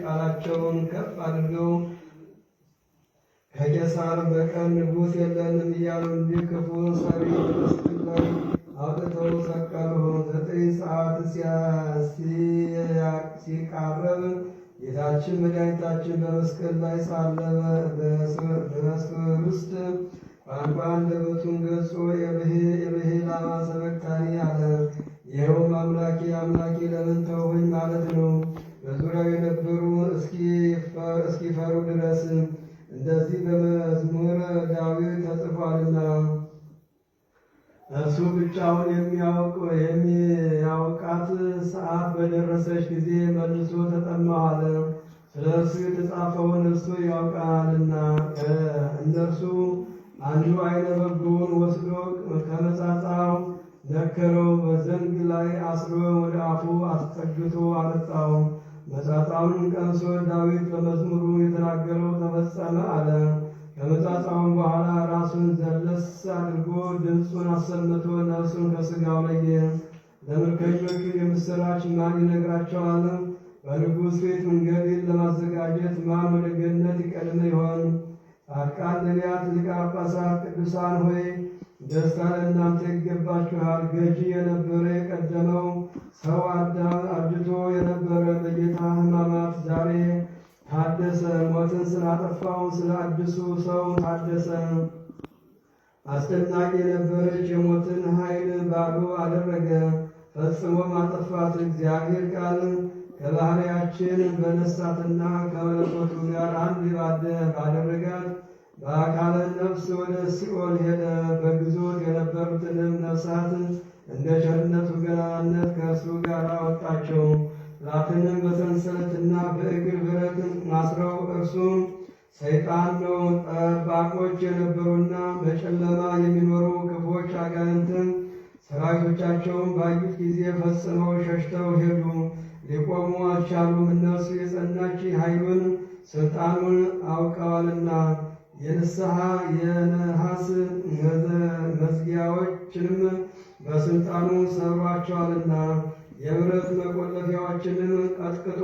ቃላቸውን ከፍ አድርገው ከቄሳር በቀር ንጉሥ የለንም እያሉ እንዲህ ክፉ ሰሪ በመስቀል ላይ አውጥተው ሰቀሉ። 9 ሰዓት ሲቃረብ ጌታችን መድኃኒታችን በመስቀል ላይ ሳለ በስውስጥ ቋንቋ አንደበቱን ገልጾ ኤሎሄ ላማ ሰበቅታኒ አለ። ይኸውም አምላኬ አምላኬ ለምን ተውኸኝ ማለት ነው። በዙሪያው የነበሩ እስኪፈሩ ድረስ እንደዚህ በመዝሙረ ዳዊት ተጽፏልና። እርሱ ብቻውን የሚያውቃት ሰዓት በደረሰች ጊዜ መልሶ ተጠማሁ አለ። ስለ እርሱ የተጻፈውን እርሱ ያውቃልና። ከእነርሱ አንዱ ዓይነ በጎውን ወስዶ ከመጻጻው ነከረው፣ በዘንግ ላይ አስሮ ወደ አፉ አስጠግቶ አመጣው። መጻጻውን ቀምሶ ዳዊት በመዝሙሩ የተናገረው ተፈጸመ አለ። ከመጻጻውም በኋላ ራሱን ዘለስ አድርጎ ድምፁን አሰምቶ ነፍሱን ከሥጋው ለየ። ለምርኮኞቹ የምሥራች ማን ይነግራቸዋል? በንጉሥ ፊት መንገድን ለማዘጋጀት ማን ወደ ገነት ይቀድም ይሆን? ጻድቃን፣ ነቢያት፣ ሊቃነ ጳጳሳት፣ ቅዱሳን ሆይ ደስታ ለእናንተ ይገባችኋል። ገዢ የነበረ የቀደመው ሰው አዳም አርጅቶ የነበረ በጌታ ሕማማት ዛሬ ታደሰ። ሞትን ስላጠፋው ስለ አዲሱ ሰው ታደሰ። አስደናቂ የነበረች የሞትን ኃይል ባዶ አደረገ፣ ፈጽሞም አጠፋት። እግዚአብሔር ቃል ከባሕርያችን በነሳትና ከመለኮቱ ጋር አንድ ባደረጋት በአካለ ነፍስ ወደ ሲኦል ሄደ። በግዞት የነበሩትንም ነፍሳት እንደ ቸርነቱ ገናናነት ከእርሱ ጋር አወጣቸው። ራትንም በሰንሰለትና በእግር ብረት አስረው እርሱም ሰይጣን ነው። ጠባቆች የነበሩና በጨለማ የሚኖሩ ክፎች አጋንንትን ሰራዊቶቻቸውን ባዩት ጊዜ ፈጽመው ሸሽተው ሄዱ፣ ሊቆሙ አልቻሉም። እነርሱ የጸናች ኃይሉን ስልጣኑን አውቀዋልና የንስሐ የነሐስ መዝጊያዎችንም በስልጣኑ ሰብሯቸዋልና የብረት መቆለፊያዎችንም ቀጥቅጦ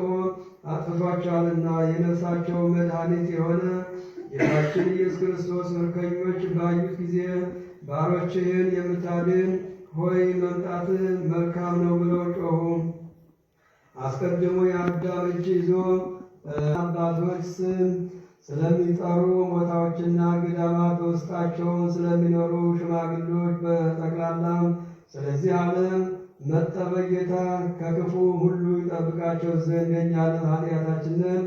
አጥፍቷቸዋልና። የነፍሳቸው መድኃኒት የሆነ ጌታችን ኢየሱስ ክርስቶስ ምርኮኞች ባዩት ጊዜ ባሮችህን የምታድን ሆይ መምጣትህ መልካም ነው ብለው ጮኹ። አስቀድሞ የአዳም እጅ ይዞ አባቶች ስም ስለሚጠሩ ቦታዎችና ገዳማት በውስጣቸው ስለሚኖሩ ሽማግሌዎች በጠቅላላም ስለዚህ ዓለም መጠበቅ ጌታ ከክፉ ሁሉ ይጠብቃቸው ዘንድ የእኛንም ኃጢአታችንን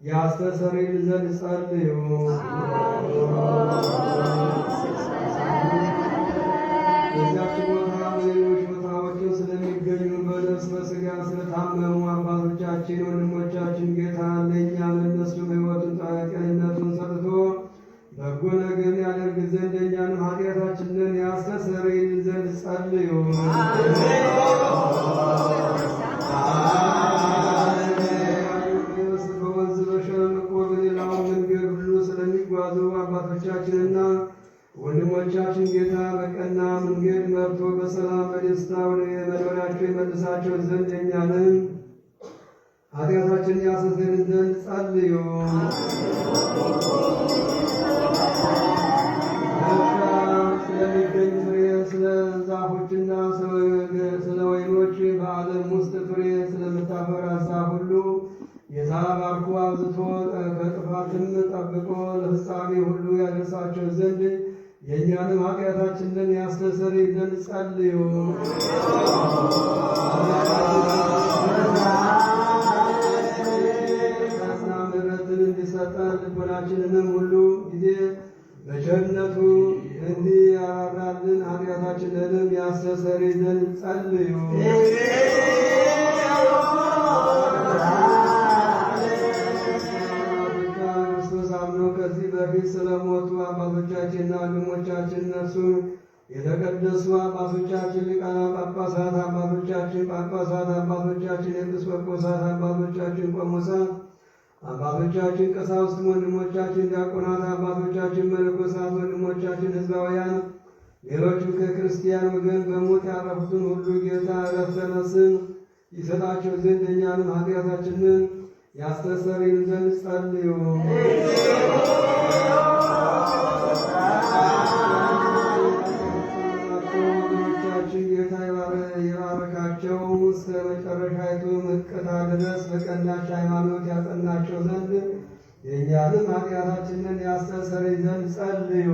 ያስተሰርይልን ዘንድ ጸልዩ። በዚያች ቦታ በሌሎች ቦታዎችም ስለሚገኙ በነፍስ በሥጋ ስለታመሙ አባቶቻችን ወንድሞቻችን ጌታ ለእኛም ለእነሱም ሕይወቱን ጤንነቱን ሰጥቶ በጎ ነገር ያደርግ ዘንድ የእኛንም ኃጢአታችንን ያስተሰርይልን ዘንድ ጸልዩ። በወንዝ በሸለቆ በሌላው መንገድ ሁሉ ስለሚጓዙ አባቶቻችንና ወንድሞቻችን ጌታ በቀና መንገድ መርቶ በሰላም በደስታ ወደ መኖሪያቸው የመልሳቸው ዘንድ የእኛንም ኃጢአታችንን ያስተሰርይልን ዘንድ ጸልዩ። ስለሚገኝ ፍሬ ስለ ዛፎችና ስለ ወይኖች በዓለም ውስጥ ፍሬ ስለምታፈራ ዛፍ ሁሉ ጌታ ባርኮ አብዝቶ ከጥፋትም ጠብቆ ለፍጻሜ ሁሉ ያደርሳቸው ዘንድ የእኛንም ኃጢአታችንን ያስተሰርይ ዘንድ ጸልዩ። ምሕረትን እንዲሰጠን ልቦናችንንም ሁሉ ጊዜ በቸርነቱ እንዲያራራልን ኃጢአታችንንም ያስተሰርይ ዘንድ ጸልዩ። ክርስቶስ አምነው ከዚህ በፊት ስለሞቱ አባቶቻችንና ወንድሞቻችን እነርሱን የተቀደሱ አባቶቻችን ሊቃነ ጳጳሳት፣ አባቶቻችን ጳጳሳት፣ አባቶቻችን ኤጲስቆጶሳት፣ አባቶቻችን ቆሞሳት፣ አባቶቻችን ቀሳውስት፣ ወንድሞቻችን ዲያቆናት፣ አባቶቻችን መነኮሳት፣ ወንድሞቻችን ሕዝባውያን፣ ሌሎቹም ከክርስቲያን ወገን በሞት ያረፉትን ሁሉ ጌታ ዕረፍተ ነፍስን ይሰጣቸው ዘንድ እኛንም ኃጢአታችንን ያስተሰርይልን ዘንድ ጸልዩ። ወገኖቻችን ጌታ ይባርካቸው፣ እስከ መጨረሻይቱ ምልክታ ድረስ በቀናች ሃይማኖት ያጸናቸው ዘንድ የእኛንም ኃጢአታችንን ያስተሰርይ ዘንድ ጸልዩ።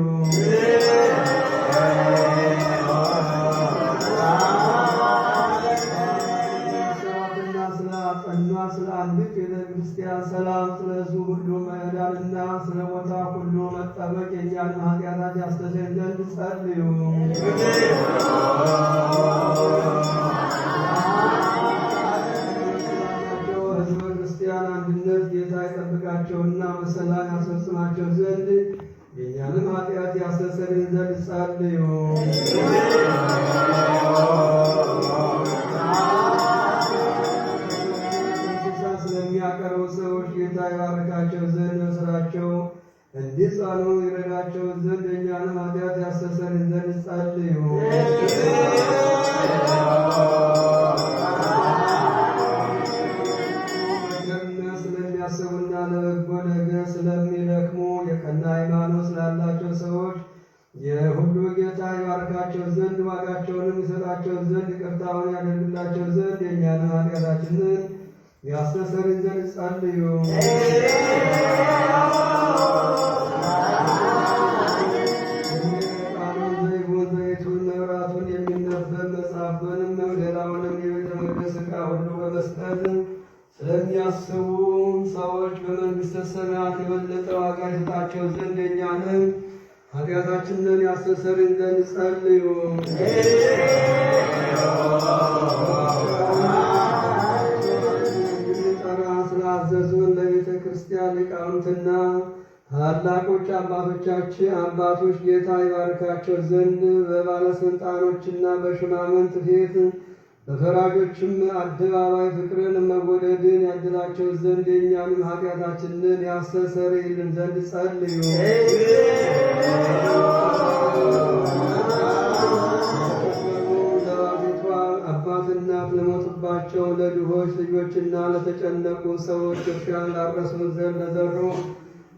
ስለ አንዲት ቤተ ክርስቲያን ሰላም፣ ስለ ሕዝቡ ሁሉ መዳንና ስለ ቦታ ሁሉ መጠበቅ የእኛን ኃጢአት ያስተሰርይ ዘንድ ጸልዩ። ሕዝበ ክርስቲያን አንድነት ጌታ ይጠብቃቸውና በሰላም ያስፈጽማቸው ዘንድ የእኛንም ኃጢአት ያስተሰርይ ዘንድ ጸልዩ። ስለሚያቀርቡ ሰዎች ጌታ ይባርካቸው ዘንድ በሥራቸው እንዲጸኑ ይረዳቸው ዘንድ የእኛንም ኃጢአት ያስተሰርይ ዘንድ ጸልዩ። በቸርነት ስለሚያስቡና ለበጎ ነገር ስለሚደክሙ የቀና ሃይማኖት ስላላቸው ሰዎች የሁሉ ጌታ ይባርካቸው ዘንድ ዋጋቸውንም ይሰጣቸው ዘንድ ይቅርታውን ያደርግላቸው ዘንድ የእኛንም ኃጢአታችንን ያስተሰርይ ዘንድ ጸልዩ። ቃሉን ዘይቡን ዘይቱን መብራቱን የሚነበብ መጽሐፍንም ሌላውንም የቤተ መቅደስ ዕቃ ሁሉ በመስጠት ስለሚያስቡ ሰዎች በመንግሥተ ሰማያት የበለጠ ዋጋ ይሰጣቸው ዘንድ የእኛንም ኃጢአታችንን ያስተሰርይ ዘንድ ጸልዩ። ስላዘዙን ለቤተ ክርስቲያን ሊቃውንትና ታላቆች አባቶች ጌታ ይባርካቸው ዘንድ በባለሥልጣኖችና በሹማምንት ፊት በፈራጆችም አደባባይ ፍቅርን መወደድን ያድላቸው ዘንድ የእኛንም ኃጢአታችንን ያስተሰርይልን ዘንድ ጸልዩ። አባት እናት ለሞቱባቸው ለድሆች ልጆችና ለተጨነቁ ሰዎች እርሻን ላረሱ ዘንድ ለዘሩ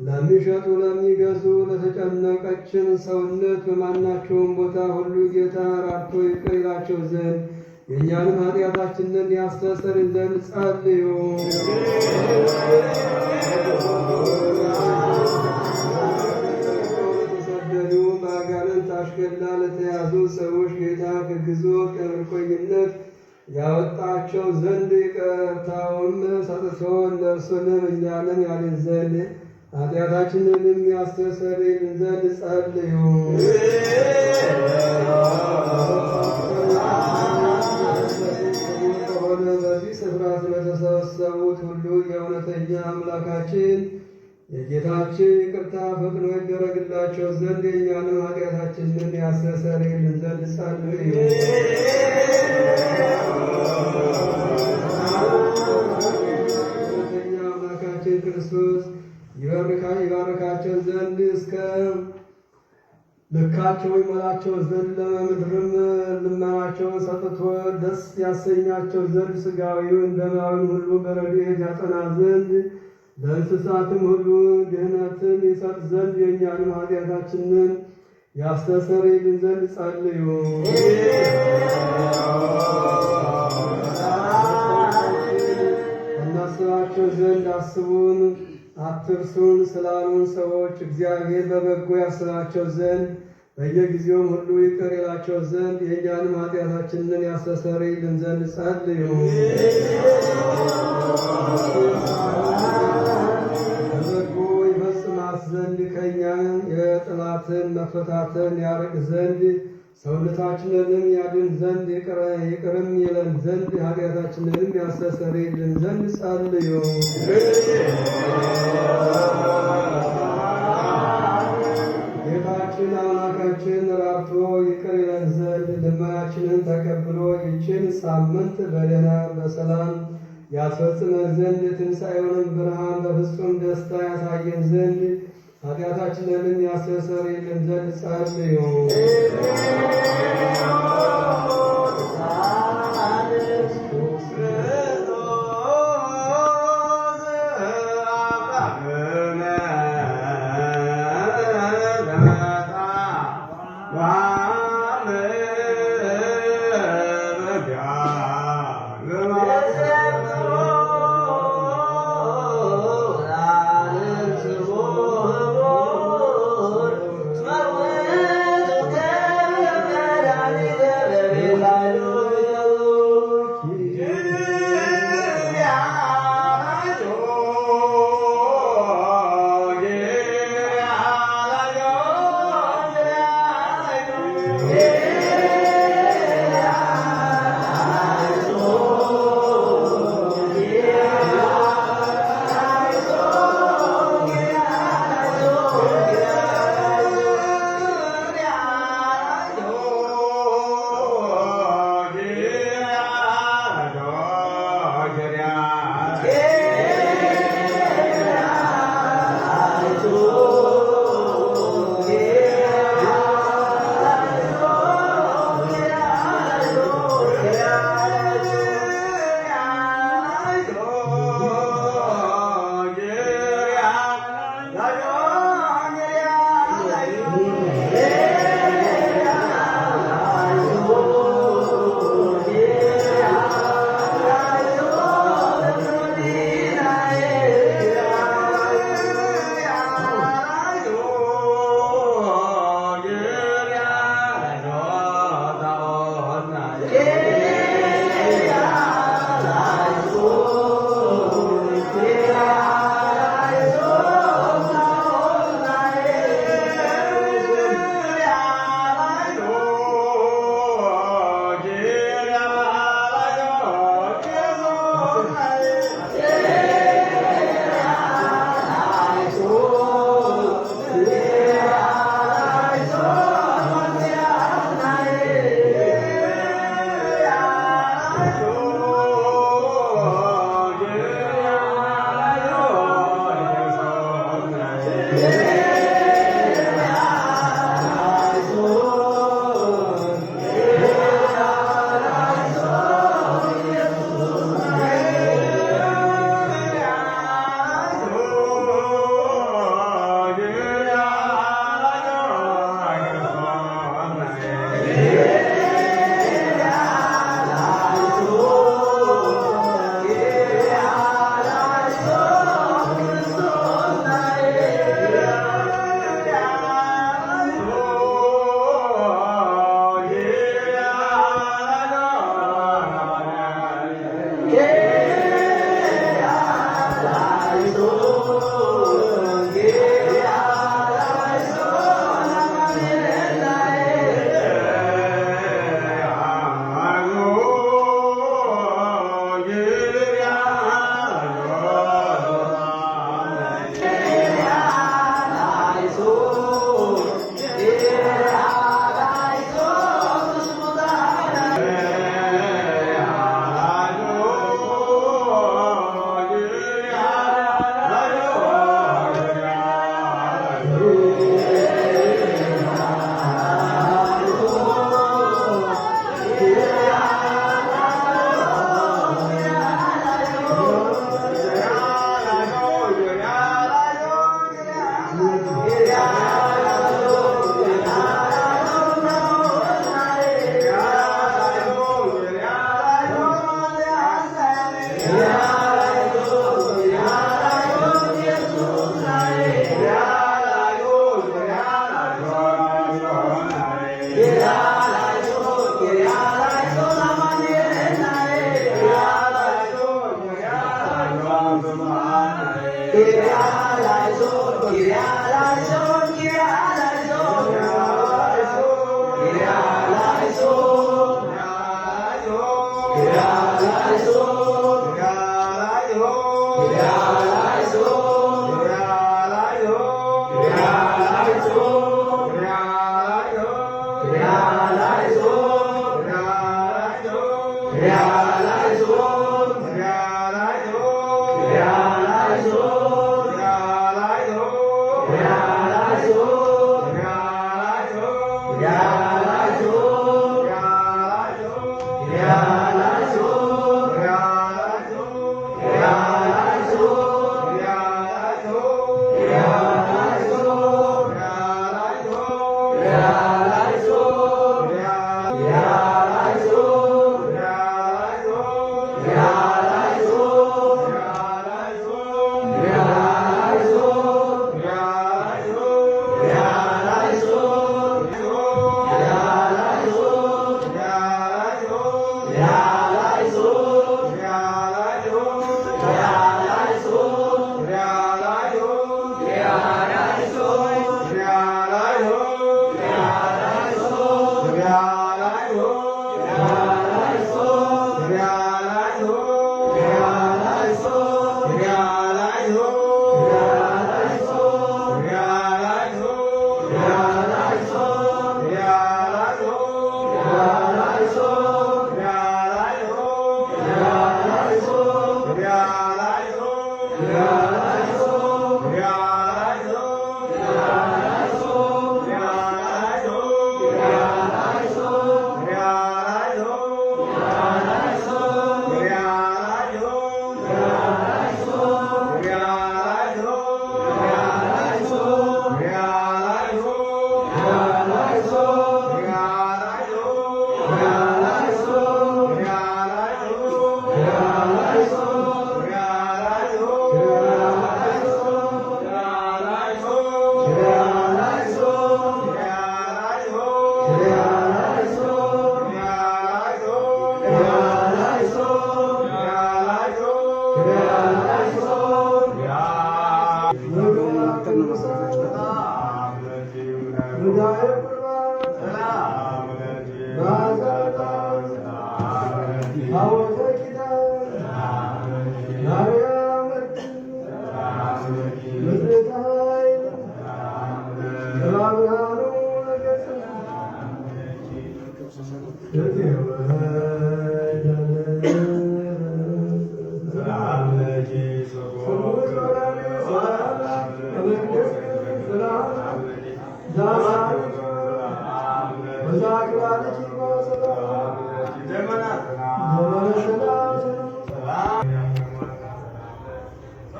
ለሚሸጡ ለሚገዙ ለተጨነቀችን ሰውነት በማናቸውም ቦታ ሁሉ ጌታ ራርቶ ይቅር ይላቸው ዘንድ የእኛንም ኃጢአታችንን ያስተሰርይ ዘንድ ጸልዩ። ለተሰደዱ በአጋንንት አሽከላ ለተያዙ ሰዎች ጌታ ከግዞት ከምርኮኝነት ያወጣቸው ዘንድ ይቅርታውን ሰጥቶ እነርሱንም እኛንም ያድን ዘንድ ኃጢአታችንንም ያስተሰርይልን ዘንድ ጸልዩ። ከሆነ በዚህ ስፍራ ስለተሰበሰቡት ሁሉ የእውነተኛ አምላካችን የጌታችን ይቅርታ ፈጥኖ ይደረግላቸው ዘንድ የእኛንም ኃጢአታችንን ያስተሰርይልን ዘንድ ጸልዩ። እውነተኛ አምላካችን ክርስቶስ ይባርካቸው ዘንድ እስከ ልካቸው ይሞላቸው ዘንድ ለምድርም ልመናቸውን ሰጥቶ ደስ ያሰኛቸው ዘንድ ሥጋዊውን ደማዊውን ሁሉ በረድኤት ያጸና ዘንድ ለእንስሳትም ሁሉ ድህነትን ይሰጥ ዘንድ የእኛንም ኃጢአታችንን ያስተሰርይልን ዘንድ ጸልዩ። እናስባቸው ዘንድ አስቡን አትርሱን ስላሉን ሰዎች እግዚአብሔር በበጎ ያስባቸው ዘንድ በየጊዜውም ሁሉ ይቅር ይላቸው ዘንድ የእኛንም ኃጢአታችንን ያስተሰርይልን ዘንድ ጸልዩ። በበጎ ይፈጽማት ዘንድ ከእኛ የጠላትን መፈታትን ያርቅ ዘንድ ሰውነታችንንም ያድን ዘንድ ይቅርም ይለን ዘንድ ኃጢአታችንንም ያስተሰርይልን ዘንድ ጸልዩ። ጌታችን አምላካችን ራርቶ ይቅር ይለን ዘንድ ልመናችንን ተቀብሎ ይችን ሳምንት በደህና በሰላም ያስፈጽመን ዘንድ የትንሣኤውንም ብርሃን በፍጹም ደስታ ያሳየን ዘንድ ኃጢአታችንንም ያስተሰርይልን ዘንድ ጸልዩ። Yeah.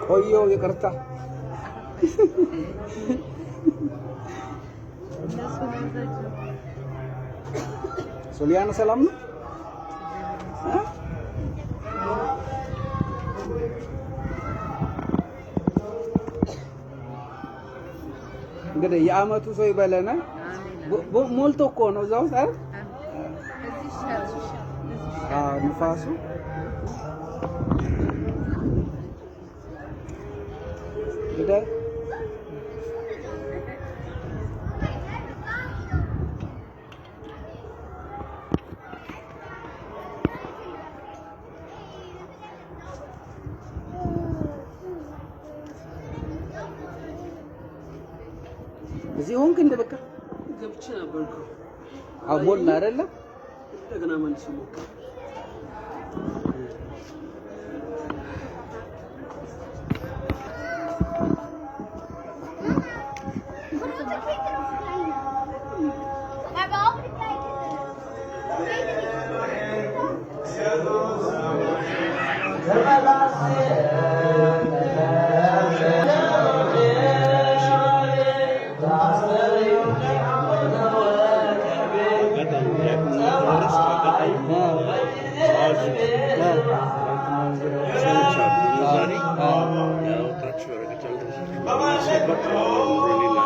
ቆየሁ ይቅርታ። ሶሊያና ሰላም ነው? እንግዲህ የአመቱ ሰው ይበለና። ሞልቶ እኮ ነው እዛው አይደል? ንፋሱ እንግዲህ እዚህ ሆንክ እንደ በቃ ገብቼ ነበርኩ። ሞላ አይደለ? እንደገና መልሶ ሞካ Really